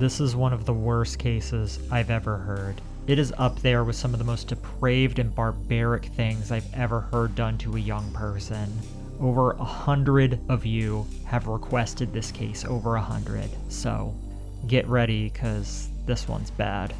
This is one of the worst cases I've ever heard. It is up there with some of the most depraved and barbaric things I've ever heard done to a young person. Over 100 of you have requested this case, over 100, so get ready, because this one's bad.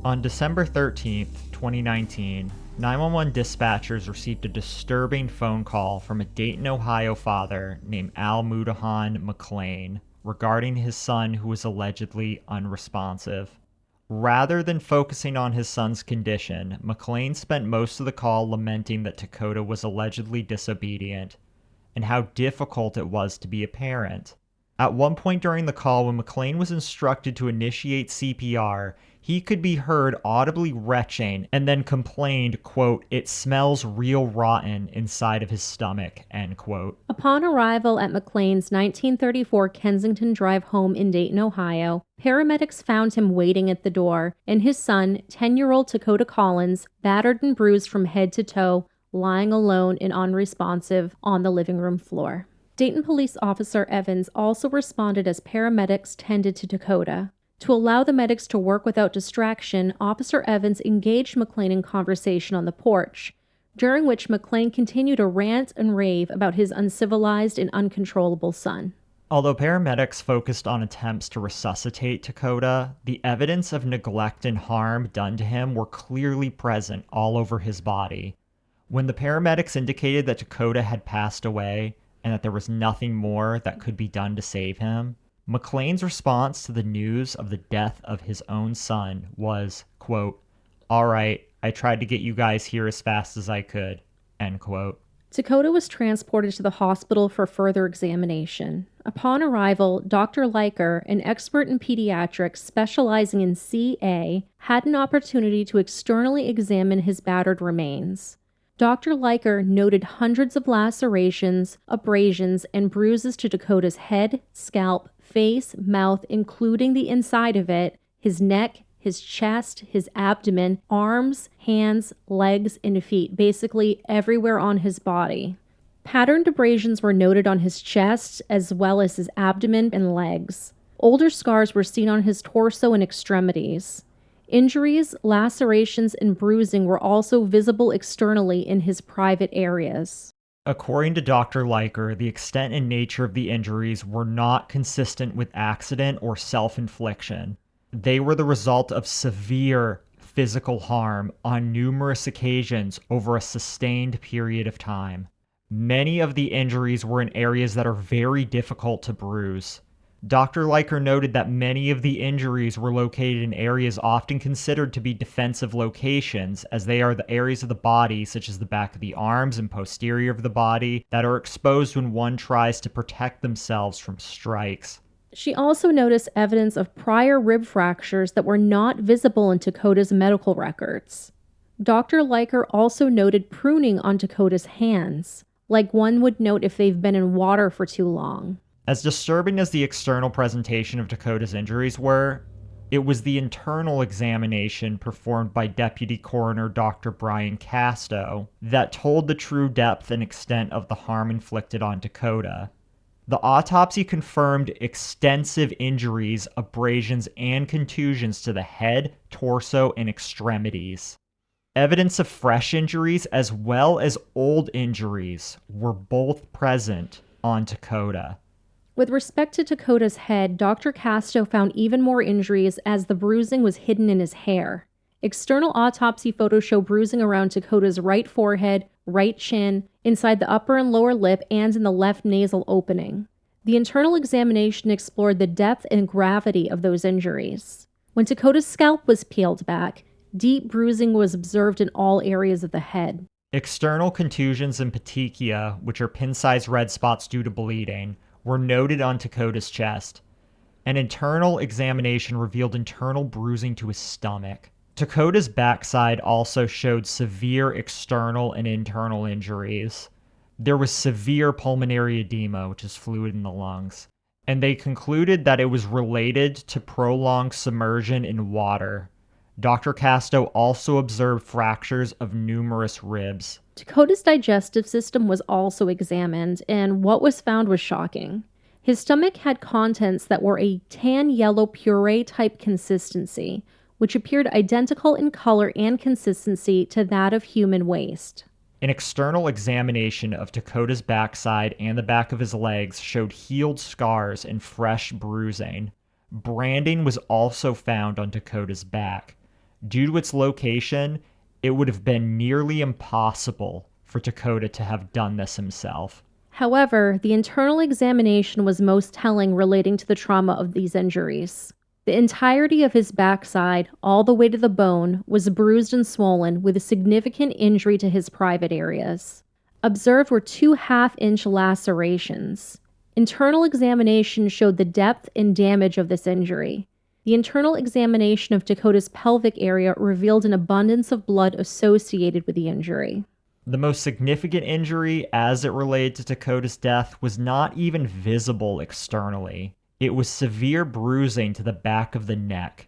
On December 13th, 2019, 911 dispatchers received a disturbing phone call from a Dayton, Ohio father named Al Mudahan McLean regarding his son who was allegedly unresponsive. Rather than focusing on his son's condition, McLean spent most of the call lamenting that Dakota was allegedly disobedient and how difficult it was to be a parent. At one point during the call, when McLean was instructed to initiate CPR, he could be heard audibly retching and then complained, quote, "It smells real rotten inside of his stomach," end quote. Upon arrival at McLean's 1934 Kensington Drive home in Dayton, Ohio, paramedics found him waiting at the door, and his son, 10-year-old Dakota Collins, battered and bruised from head to toe, lying alone and unresponsive on the living room floor. Dayton Police Officer Evans also responded as paramedics tended to Dakota. To allow the medics to work without distraction, Officer Evans engaged McLean in conversation on the porch, during which McLean continued to rant and rave about his uncivilized and uncontrollable son. Although paramedics focused on attempts to resuscitate Dakota, the evidence of neglect and harm done to him were clearly present all over his body. When the paramedics indicated that Dakota had passed away and that there was nothing more that could be done to save him, McLean's response to the news of the death of his own son was, quote, "All right, I tried to get you guys here as fast as I could," end quote. Dakota was transported to the hospital for further examination. Upon arrival, Dr. Leiker, an expert in pediatrics specializing in CA, had an opportunity to externally examine his battered remains. Dr. Leiker noted hundreds of lacerations, abrasions, and bruises to Dakota's head, scalp, face, mouth, including the inside of it, his neck, his chest, his abdomen, arms, hands, legs, and feet, basically everywhere on his body. Patterned abrasions were noted on his chest as well as his abdomen and legs. Older scars were seen on his torso and extremities. Injuries, lacerations, and bruising were also visible externally in his private areas. According to Dr. Leiker, the extent and nature of the injuries were not consistent with accident or self-infliction. They were the result of severe physical harm on numerous occasions over a sustained period of time. Many of the injuries were in areas that are very difficult to bruise. Dr. Leiker noted that many of the injuries were located in areas often considered to be defensive locations, as they are the areas of the body, such as the back of the arms and posterior of the body, that are exposed when one tries to protect themselves from strikes. She also noticed evidence of prior rib fractures that were not visible in Dakota's medical records. Dr. Leiker also noted pruning on Dakota's hands, like one would note if they've been in water for too long. As disturbing as the external presentation of Dakota's injuries were, it was the internal examination performed by Deputy Coroner Dr. Brian Casto that told the true depth and extent of the harm inflicted on Dakota. The autopsy confirmed extensive injuries, abrasions, and contusions to the head, torso, and extremities. Evidence of fresh injuries as well as old injuries were both present on Dakota. With respect to Dakota's head, Dr. Casto found even more injuries as the bruising was hidden in his hair. External autopsy photos show bruising around Dakota's right forehead, right chin, inside the upper and lower lip, and in the left nasal opening. The internal examination explored the depth and gravity of those injuries. When Dakota's scalp was peeled back, deep bruising was observed in all areas of the head. External contusions and petechia, which are pin-sized red spots due to bleeding, were noted on Dakota's chest. An internal examination revealed internal bruising to his stomach. Dakota's backside also showed severe external and internal injuries. There was severe pulmonary edema, which is fluid in the lungs, and they concluded that it was related to prolonged submersion in water. Dr. Casto also observed fractures of numerous ribs. Dakota's digestive system was also examined, and what was found was shocking. His stomach had contents that were a tan-yellow puree-type consistency, which appeared identical in color and consistency to that of human waste. An external examination of Dakota's backside and the back of his legs showed healed scars and fresh bruising. Branding was also found on Dakota's back. Due to its location, it would have been nearly impossible for Dakota to have done this himself. However, the internal examination was most telling relating to the trauma of these injuries. The entirety of his backside, all the way to the bone, was bruised and swollen with a significant injury to his private areas. Observed were 2 half-inch lacerations. Internal examination showed the depth and damage of this injury. The internal examination of Dakota's pelvic area revealed an abundance of blood associated with the injury. The most significant injury as it related to Dakota's death was not even visible externally. It was severe bruising to the back of the neck.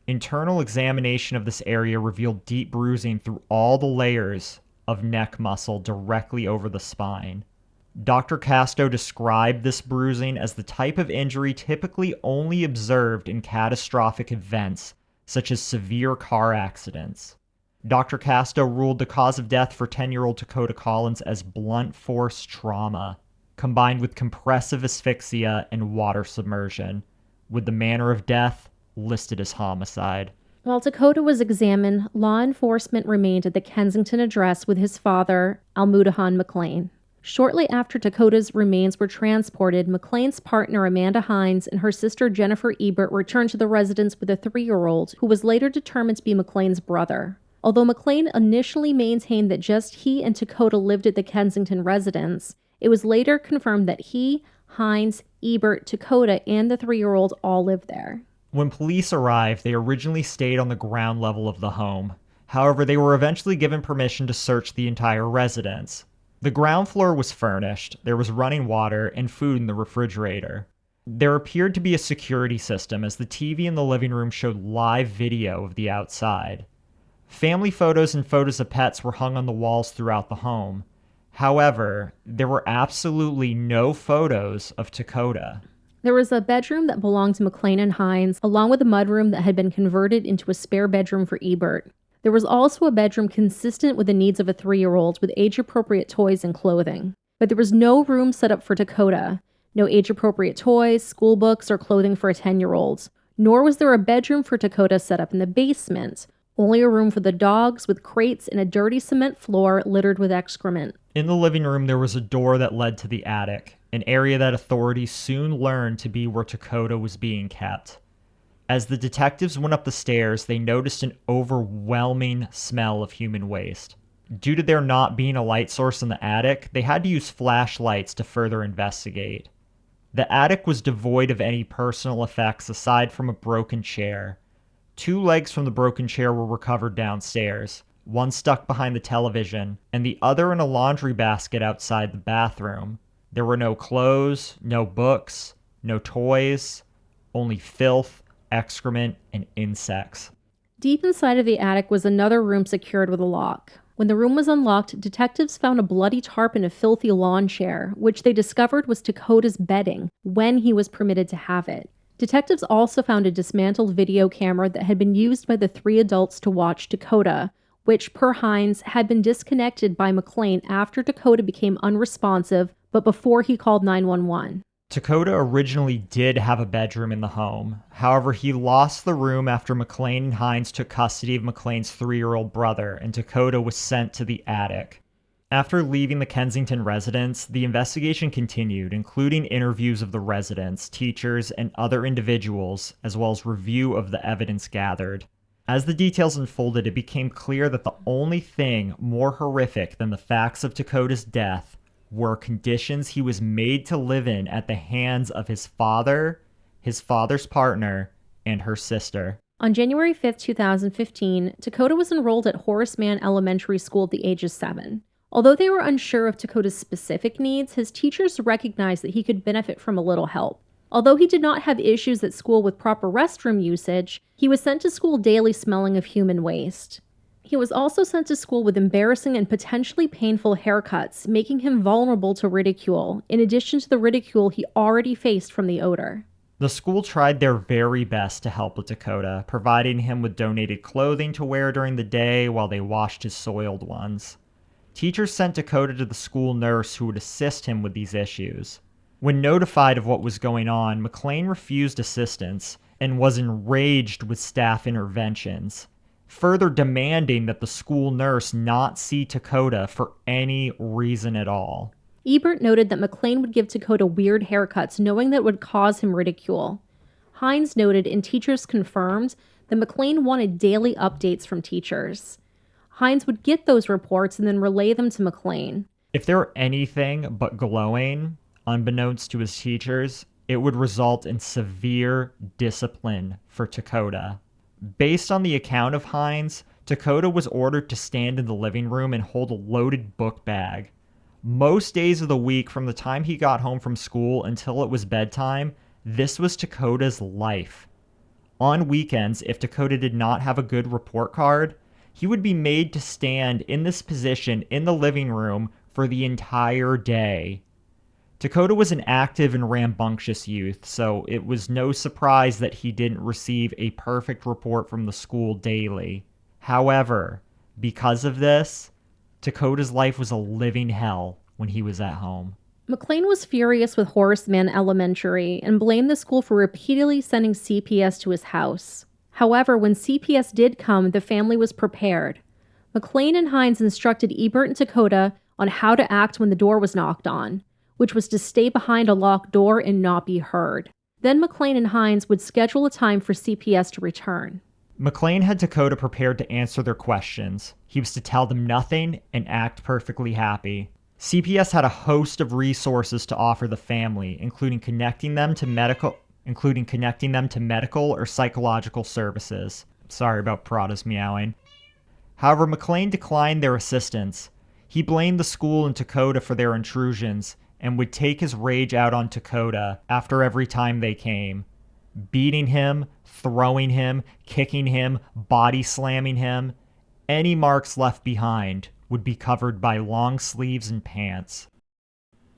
Internal examination of this area revealed deep bruising through all the layers of neck muscle directly over the spine. Dr. Casto described this bruising as the type of injury typically only observed in catastrophic events, such as severe car accidents. Dr. Casto ruled the cause of death for 10-year-old Dakota Collins as blunt force trauma, combined with compressive asphyxia and water submersion, with the manner of death listed as homicide. While Dakota was examined, law enforcement remained at the Kensington address with his father, Almudahan McLean. Shortly after Dakota's remains were transported, McLean's partner Amanda Hines and her sister Jennifer Ebert returned to the residence with a 3-year-old who was later determined to be McLean's brother. Although McLean initially maintained that just he and Dakota lived at the Kensington residence, it was later confirmed that he, Hines, Ebert, Dakota, and the 3-year-old all lived there. When police arrived, they originally stayed on the ground level of the home. However, they were eventually given permission to search the entire residence. The ground floor was furnished, there was running water and food in the refrigerator. There appeared to be a security system as the TV in the living room showed live video of the outside. Family photos and photos of pets were hung on the walls throughout the home. However, there were absolutely no photos of Dakota. There was a bedroom that belonged to McLean and Hines, along with a mudroom that had been converted into a spare bedroom for Ebert. There was also a bedroom consistent with the needs of a 3-year-old with age-appropriate toys and clothing. But there was no room set up for Dakota, no age-appropriate toys, school books, or clothing for a 10-year-old. Nor was there a bedroom for Dakota set up in the basement, only a room for the dogs with crates and a dirty cement floor littered with excrement. In the living room, there was a door that led to the attic, an area that authorities soon learned to be where Dakota was being kept. As the detectives went up the stairs, they noticed an overwhelming smell of human waste. Due to there not being a light source in the attic, they had to use flashlights to further investigate. The attic was devoid of any personal effects aside from a broken chair. 2 legs from the broken chair were recovered downstairs, one stuck behind the television, and the other in a laundry basket outside the bathroom. There were no clothes, no books, no toys, only filth, excrement, and insects. Deep inside of the attic was another room secured with a lock. When the room was unlocked, detectives found a bloody tarp and a filthy lawn chair, which they discovered was Dakota's bedding when he was permitted to have it. Detectives also found a dismantled video camera that had been used by the 3 adults to watch Dakota, which, per Hines, had been disconnected by McLean after Dakota became unresponsive, but before he called 911. Dakota originally did have a bedroom in the home. However, he lost the room after McLean and Hines took custody of McLean's 3-year-old brother, and Dakota was sent to the attic. After leaving the Kensington residence, the investigation continued, including interviews of the residents, teachers, and other individuals, as well as review of the evidence gathered. As the details unfolded, it became clear that the only thing more horrific than the facts of Dakota's death were conditions he was made to live in at the hands of his father, his father's partner, and her sister. On January 5, 2015, Dakota was enrolled at Horace Mann Elementary School at the age of 7. Although they were unsure of Dakota's specific needs, his teachers recognized that he could benefit from a little help. Although he did not have issues at school with proper restroom usage, he was sent to school daily smelling of human waste. He was also sent to school with embarrassing and potentially painful haircuts, making him vulnerable to ridicule, in addition to the ridicule he already faced from the odor. The school tried their very best to help with Dakota, providing him with donated clothing to wear during the day while they washed his soiled ones. Teachers sent Dakota to the school nurse who would assist him with these issues. When notified of what was going on, McLean refused assistance and was enraged with staff interventions, further demanding that the school nurse not see Dakota for any reason at all. Ebert noted that McLean would give Dakota weird haircuts, knowing that it would cause him ridicule. Hines noted, and teachers confirmed, that McLean wanted daily updates from teachers. Hines would get those reports and then relay them to McLean. If they were anything but glowing, unbeknownst to his teachers, it would result in severe discipline for Dakota. Based on the account of Hines, Dakota was ordered to stand in the living room and hold a loaded book bag. Most days of the week, from the time he got home from school until it was bedtime, this was Dakota's life. On weekends, if Dakota did not have a good report card, he would be made to stand in this position in the living room for the entire day. Dakota was an active and rambunctious youth, so it was no surprise that he didn't receive a perfect report from the school daily. However, because of this, Dakota's life was a living hell when he was at home. McLean was furious with Horace Mann Elementary and blamed the school for repeatedly sending CPS to his house. However, when CPS did come, the family was prepared. McLean and Hines instructed Ebert and Dakota on how to act when the door was knocked on, which was to stay behind a locked door and not be heard. Then McLean and Hines would schedule a time for CPS to return. McLean had Dakota prepared to answer their questions. He was to tell them nothing and act perfectly happy. CPS had a host of resources to offer the family, including connecting them to medical or psychological services. Sorry about Prada's meowing. However, McLean declined their assistance. He blamed the school and Dakota for their intrusions and would take his rage out on Dakota after every time they came, beating him, throwing him, kicking him, body slamming him. Any marks left behind would be covered by long sleeves and pants.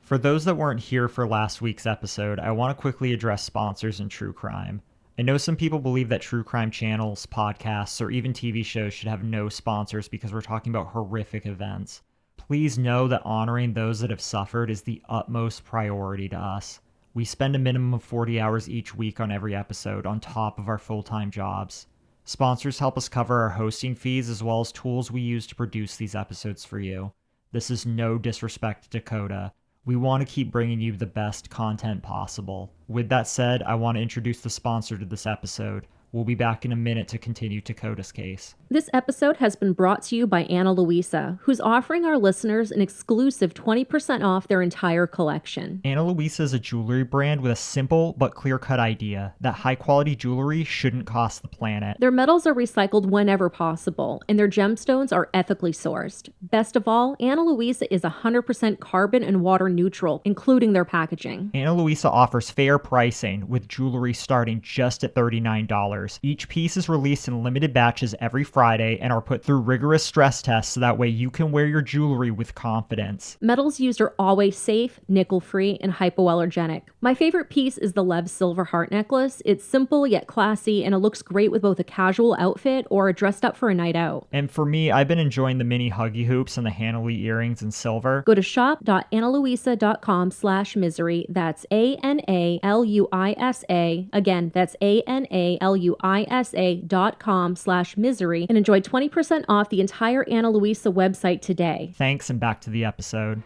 For those that weren't here for last week's episode, I want to quickly address sponsors in true crime. I know some people believe that true crime channels, podcasts, or even TV shows should have no sponsors because we're talking about horrific events. Please know that honoring those that have suffered is the utmost priority to us. We spend a minimum of 40 hours each week on every episode on top of our full-time jobs. Sponsors help us cover our hosting fees as well as tools we use to produce these episodes for you. This is no disrespect to Dakota. We want to keep bringing you the best content possible. With that said, I want to introduce the sponsor to this episode. We'll be back in a minute to continue Dakota's case. This episode has been brought to you by Ana Luisa, who's offering our listeners an exclusive 20% off their entire collection. Ana Luisa is a jewelry brand with a simple but clear-cut idea that high-quality jewelry shouldn't cost the planet. Their metals are recycled whenever possible, and their gemstones are ethically sourced. Best of all, Ana Luisa is 100% carbon and water neutral, including their packaging. Ana Luisa offers fair pricing, with jewelry starting just at $39. Each piece is released in limited batches every Friday and are put through rigorous stress tests so that way you can wear your jewelry with confidence. Metals used are always safe, nickel-free, and hypoallergenic. My favorite piece is the Lev silver heart necklace. It's simple yet classy, and it looks great with both a casual outfit or dressed up for a night out. And for me, I've been enjoying the mini huggy hoops and the Hanley earrings in silver. Go to shop.analuisa.com/misery. That's ANALUISA. Again, that's ANALUISA.com/misery and enjoy 20% off the entire Ana Luisa website today. Thanks, and back to the episode.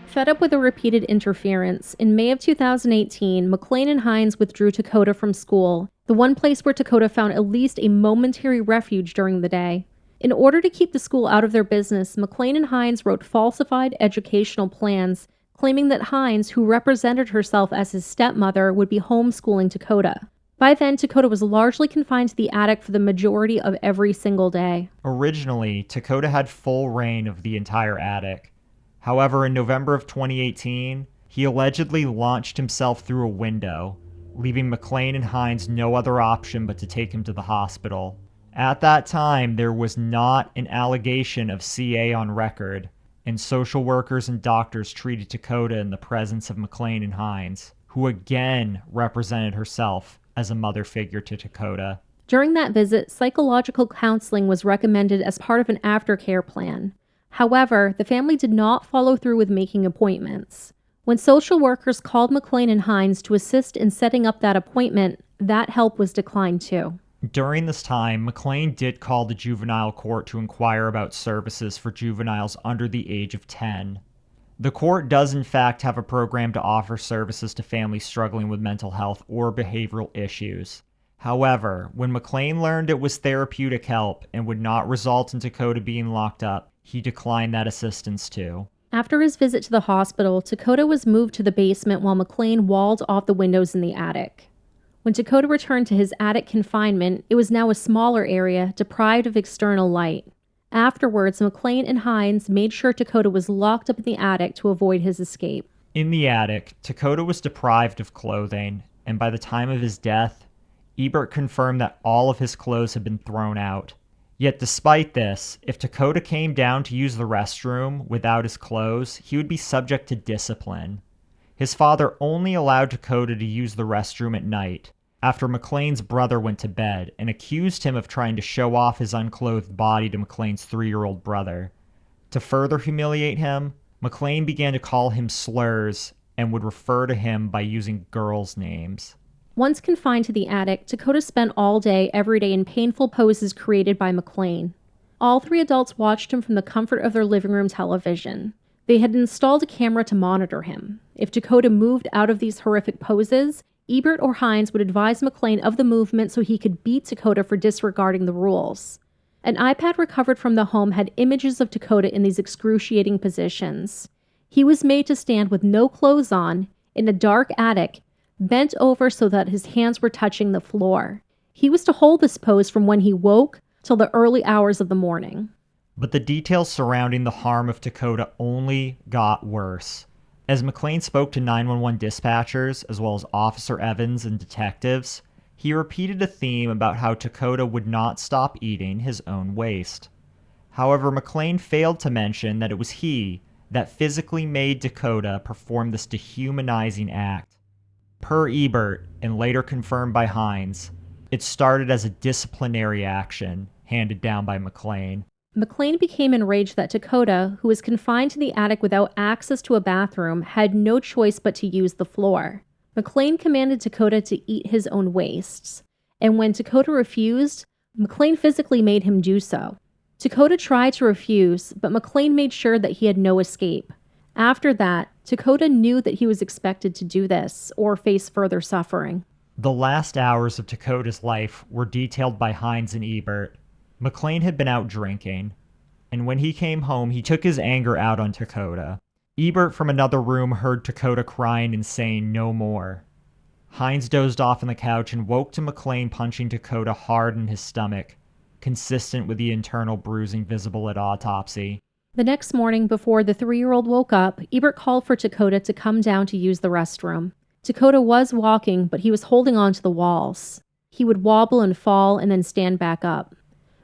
Fed up with the repeated interference, in May of 2018, McLean and Hines withdrew Dakota from school, the one place where Dakota found at least a momentary refuge during the day. In order to keep the school out of their business, McLean and Hines wrote falsified educational plans, claiming that Hines, who represented herself as his stepmother, would be homeschooling Dakota. By then, Dakota was largely confined to the attic for the majority of every single day. Originally, Dakota had full reign of the entire attic. However, in November of 2018, he allegedly launched himself through a window, leaving McLean and Hines no other option but to take him to the hospital. At that time, there was not an allegation of CA on record, and social workers and doctors treated Dakota in the presence of McLean and Hines, who again represented herself as a mother figure to Dakota. During that visit, psychological counseling was recommended as part of an aftercare plan. However, the family did not follow through with making appointments. When social workers called McLean and Hines to assist in setting up that appointment, that help was declined too. During this time, McLean did call the juvenile court to inquire about services for juveniles under the age of 10. The court does in fact have a program to offer services to families struggling with mental health or behavioral issues. However, when McLean learned it was therapeutic help and would not result in Dakota being locked up, he declined that assistance too. After his visit to the hospital, Dakota was moved to the basement while McLean walled off the windows in the attic. When Dakota returned to his attic confinement, it was now a smaller area, deprived of external light. Afterwards, McLean and Hines made sure Dakota was locked up in the attic to avoid his escape. In the attic, Dakota was deprived of clothing, and by the time of his death, Ebert confirmed that all of his clothes had been thrown out. Yet despite this, if Dakota came down to use the restroom without his clothes, he would be subject to discipline. His father only allowed Dakota to use the restroom at night, after McLean's brother went to bed, and accused him of trying to show off his unclothed body to McLean's 3-year-old brother. To further humiliate him, McLean began to call him slurs and would refer to him by using girls' names. Once confined to the attic, Dakota spent all day, every day in painful poses created by McLean. All 3 adults watched him from the comfort of their living room television. They had installed a camera to monitor him. If Dakota moved out of these horrific poses, Ebert or Hines would advise McLean of the movement so he could beat Dakota for disregarding the rules. An iPad recovered from the home had images of Dakota in these excruciating positions. He was made to stand with no clothes on, in a dark attic, bent over so that his hands were touching the floor. He was to hold this pose from when he woke till the early hours of the morning. But the details surrounding the harm of Dakota only got worse. As McLean spoke to 911 dispatchers, as well as Officer Evans and detectives, he repeated a theme about how Dakota would not stop eating his own waste. However, McLean failed to mention that it was he that physically made Dakota perform this dehumanizing act. Per Ebert, and later confirmed by Hines, it started as a disciplinary action handed down by McLean. McLean became enraged that Dakota, who was confined to the attic without access to a bathroom, had no choice but to use the floor. McLean commanded Dakota to eat his own wastes, and when Dakota refused, McLean physically made him do so. Dakota tried to refuse, but McLean made sure that he had no escape. After that, Dakota knew that he was expected to do this or face further suffering. The last hours of Dakota's life were detailed by Hines and Ebert. McLean had been out drinking, and when he came home, he took his anger out on Dakota. Ebert from another room heard Dakota crying and saying no more. Hines dozed off on the couch and woke to McLean punching Dakota hard in his stomach, consistent with the internal bruising visible at autopsy. The next morning, before the 3-year-old woke up, Ebert called for Dakota to come down to use the restroom. Dakota was walking, but he was holding on to the walls. He would wobble and fall and then stand back up.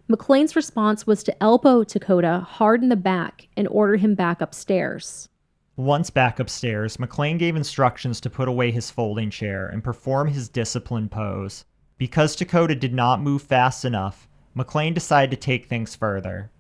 McLean's response was to elbow Dakota hard in the back and order him back upstairs. Once back upstairs, McLean gave instructions to put away his folding chair and perform his discipline pose. Because Dakota did not move fast enough, McLean decided to take things further.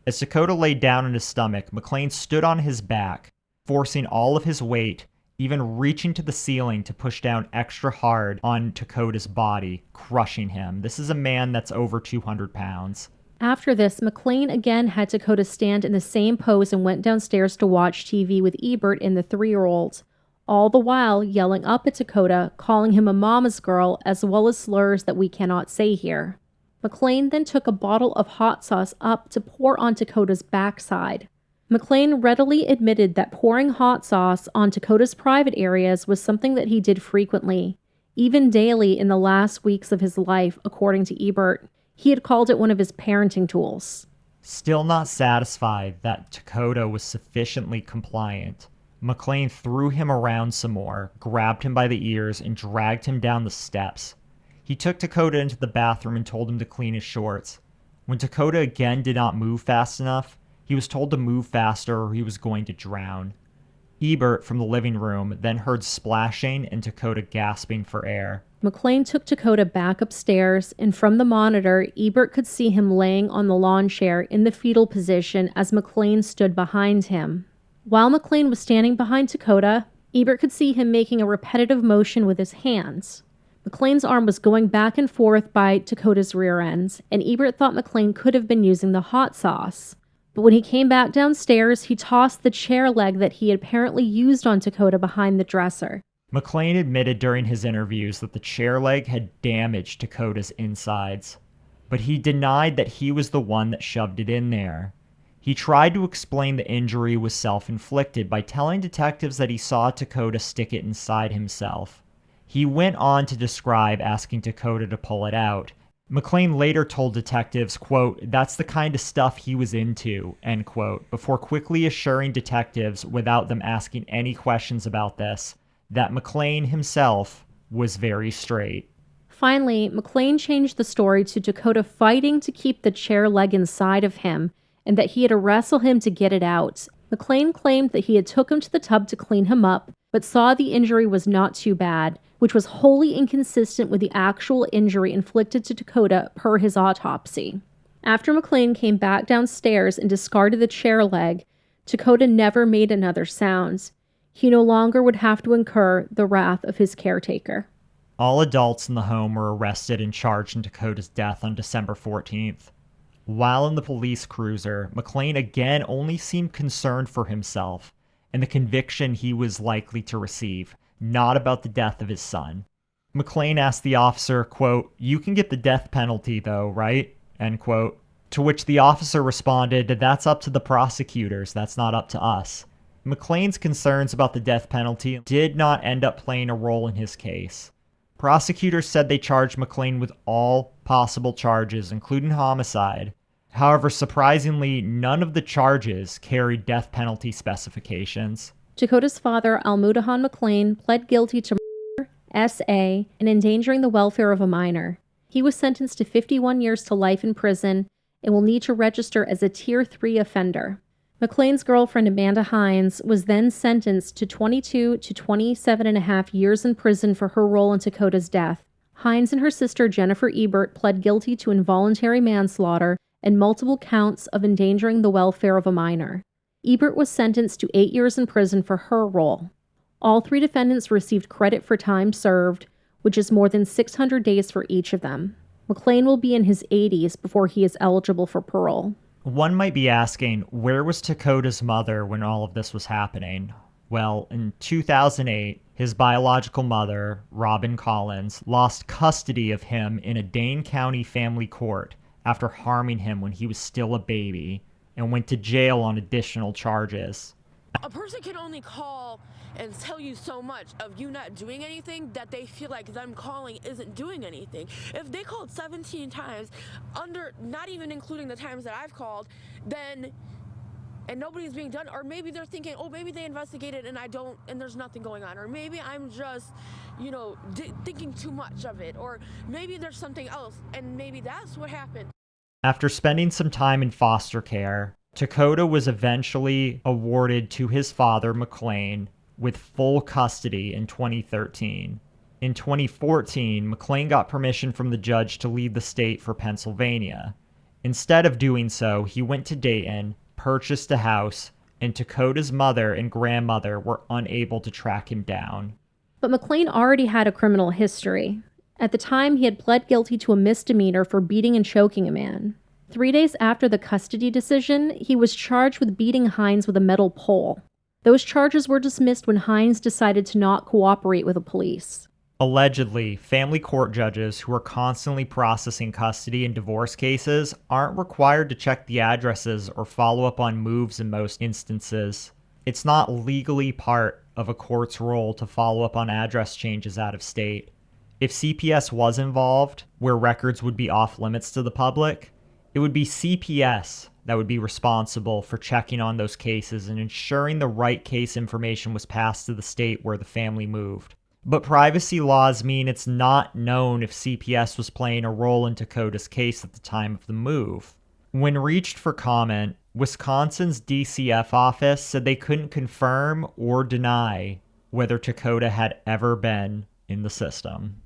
As Dakota laid down on his stomach, McLean stood on his back, forcing all of his weight, even reaching to the ceiling to push down extra hard on Dakota's body, crushing him. This is a man that's over 200 pounds. After this, McLean again had Dakota stand in the same pose and went downstairs to watch TV with Ebert and the 3-year-old, all the while yelling up at Dakota, calling him a mama's girl, as well as slurs that we cannot say here. McLean then took a bottle of hot sauce up to pour on Dakota's backside. McLean readily admitted that pouring hot sauce on Dakota's private areas was something that he did frequently, even daily in the last weeks of his life, according to Ebert. He had called it one of his parenting tools. Still not satisfied that Dakota was sufficiently compliant, McLean threw him around some more, grabbed him by the ears, and dragged him down the steps. He took Dakota into the bathroom and told him to clean his shorts. When Dakota again did not move fast enough, he was told to move faster or he was going to drown. Ebert from the living room then heard splashing and Dakota gasping for air. McLean took Dakota back upstairs, and from the monitor, Ebert could see him laying on the lawn chair in the fetal position as McLean stood behind him. While McLean was standing behind Dakota, Ebert could see him making a repetitive motion with his hands. McLean's arm was going back and forth by Dakota's rear ends, and Ebert thought McLean could have been using the hot sauce. But when he came back downstairs, he tossed the chair leg that he had apparently used on Dakota behind the dresser. McLean admitted during his interviews that the chair leg had damaged Dakota's insides, but he denied that he was the one that shoved it in there. He tried to explain the injury was self-inflicted by telling detectives that he saw Dakota stick it inside himself. He went on to describe asking Dakota to pull it out. McLean later told detectives, quote, "That's the kind of stuff he was into," end quote, before quickly assuring detectives, without them asking any questions about this, that McLean himself was very straight. Finally, McLean changed the story to Dakota fighting to keep the chair leg inside of him, and that he had to wrestle him to get it out. McLean claimed that he had took him to the tub to clean him up, but saw the injury was not too bad, which was wholly inconsistent with the actual injury inflicted to Dakota per his autopsy. After McLean came back downstairs and discarded the chair leg, Dakota never made another sound. He no longer would have to incur the wrath of his caretaker. All adults in the home were arrested and charged in Dakota's death on December 14th. While in the police cruiser, McLean again only seemed concerned for himself and the conviction he was likely to receive, not about the death of his son. McLean asked the officer, quote, "You can get the death penalty though, right?" End quote. To which the officer responded, "That's up to the prosecutors, that's not up to us." McLean's concerns about the death penalty did not end up playing a role in his case. Prosecutors said they charged McLean with all possible charges, including homicide. However, surprisingly, none of the charges carried death penalty specifications. Dakota's father, Almudahan McLean, pled guilty to murder, SA, and endangering the welfare of a minor. He was sentenced to 51 years to life in prison and will need to register as a Tier 3 offender. McLean's girlfriend, Amanda Hines, was then sentenced to 22 to 27.5 years in prison for her role in Dakota's death. Hines and her sister, Jennifer Ebert, pled guilty to involuntary manslaughter and multiple counts of endangering the welfare of a minor. Ebert was sentenced to 8 years in prison for her role. All three defendants received credit for time served, which is more than 600 days for each of them. McLean will be in his 80s before he is eligible for parole. One might be asking, where was Dakota's mother when all of this was happening? Well, in 2008, his biological mother, Robin Collins, lost custody of him in a Dane County family court after harming him when he was still a baby, and went to jail on additional charges. A person can only call and tell you so much of you not doing anything that they feel like them calling isn't doing anything. If they called 17 times, not even including the times that I've called, then and nobody's being done, or maybe they're thinking, oh, maybe they investigated and and there's nothing going on, or maybe I'm just, thinking too much of it, or maybe there's something else, and maybe that's what happened. After spending some time in foster care, Dakota was eventually awarded to his father, McLean, with full custody in 2013. In 2014, McLean got permission from the judge to leave the state for Pennsylvania. Instead of doing so, he went to Dayton, purchased a house, and Dakota's mother and grandmother were unable to track him down. But McLean already had a criminal history. At the time, he had pled guilty to a misdemeanor for beating and choking a man. 3 days after the custody decision, he was charged with beating Hines with a metal pole. Those charges were dismissed when Hines decided to not cooperate with the police. Allegedly, family court judges who are constantly processing custody and divorce cases aren't required to check the addresses or follow up on moves in most instances. It's not legally part of a court's role to follow up on address changes out of state. If CPS was involved, where records would be off limits to the public, it would be CPS that would be responsible for checking on those cases and ensuring the right case information was passed to the state where the family moved. But privacy laws mean it's not known if CPS was playing a role in Dakota's case at the time of the move. When reached for comment, Wisconsin's DCF office said they couldn't confirm or deny whether Dakota had ever been in the system.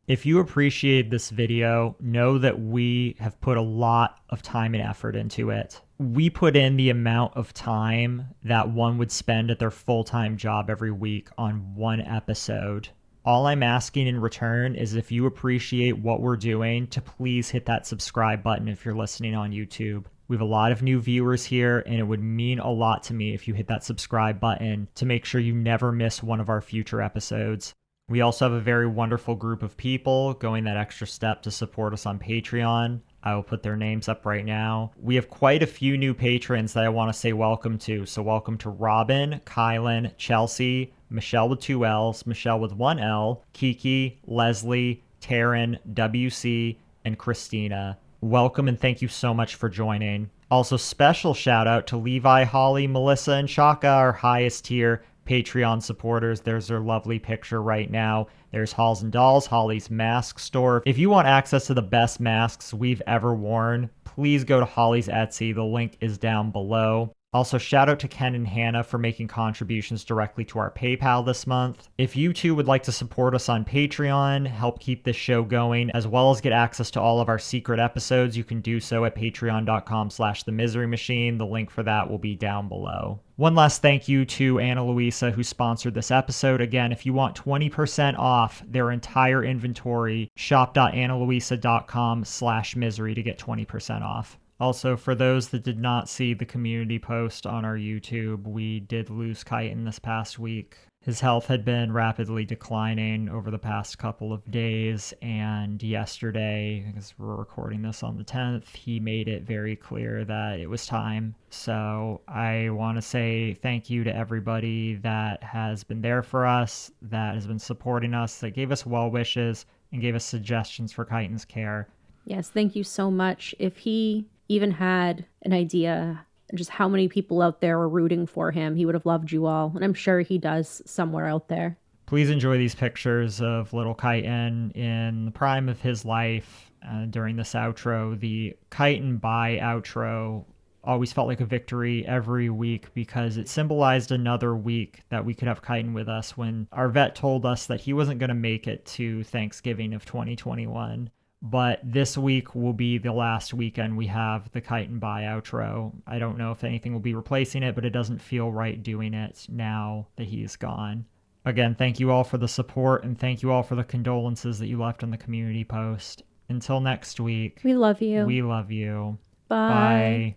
If you appreciate this video, know that we have put a lot of time and effort into it. We put in the amount of time that one would spend at their full-time job every week on one episode. All I'm asking in return is if you appreciate what we're doing, to please hit that subscribe button if you're listening on YouTube. We have a lot of new viewers here, and it would mean a lot to me if you hit that subscribe button to make sure you never miss one of our future episodes. We also have a very wonderful group of people going that extra step to support us on Patreon. I will put their names up right now. We have quite a few new patrons that I want to say welcome to. So welcome to Robin, Kylan, Chelsea, Michelle with 2 L's, Michelle with 1 L, Kiki, Leslie, Taryn, WC, and Christina. Welcome and thank you so much for joining. Also, special shout out to Levi, Hollie, Melissa, and Chaka, our highest tier Patreon supporters. There's their lovely picture right now. There's Halls and Dolls, Hollie's mask store. If you want access to the best masks we've ever worn, please go to Hollie's Etsy. The link is down below. Also, shout out to Ken and Hannah for making contributions directly to our PayPal this month. If you too would like to support us on Patreon, help keep this show going, as well as get access to all of our secret episodes, you can do so at patreon.com/themiserymachine. The link for that will be down below. One last thank you to Ana Luisa, who sponsored this episode. Again, if you want 20% off their entire inventory, shop.analuisa.com/misery to get 20% off. Also, for those that did not see the community post on our YouTube, we did lose Kyten this past week. His health had been rapidly declining over the past couple of days, and yesterday, because we're recording this on the 10th, he made it very clear that it was time. So I want to say thank you to everybody that has been there for us, that has been supporting us, that gave us well wishes, and gave us suggestions for Kyten's care. Yes, thank you so much. If he even had an idea just how many people out there were rooting for him, he would have loved you all. And I'm sure he does somewhere out there. Please enjoy these pictures of little Kyten in the prime of his life during this outro. The Kyten bye outro always felt like a victory every week because it symbolized another week that we could have Kyten with us when our vet told us that he wasn't going to make it to Thanksgiving of 2021. But this week will be the last weekend we have the Kyten bye outro. I don't know if anything will be replacing it, but it doesn't feel right doing it now that he is gone. Again, thank you all for the support, and thank you all for the condolences that you left on the community post. Until next week. We love you. We love you. Bye. Bye.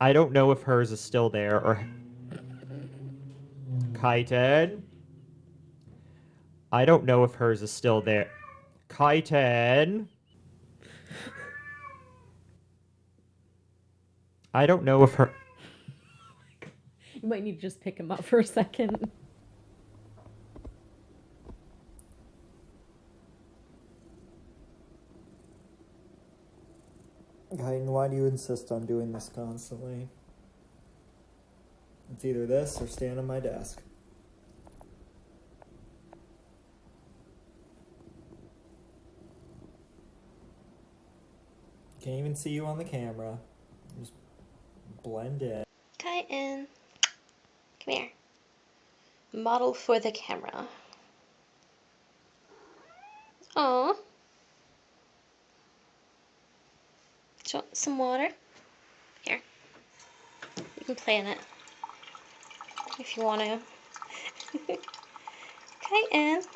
I don't know if hers is still there or... Kyten? I don't know if hers is still there. Kyten? I don't know if her... You might need to just pick him up for a second. Kyten, why do you insist on doing this constantly? It's either this or stand on my desk. Can't even see you on the camera. Just blend in. Kyten, come here. Model for the camera. Aww. Do you want some water? Here. You can play in it. If you want to. Kyten.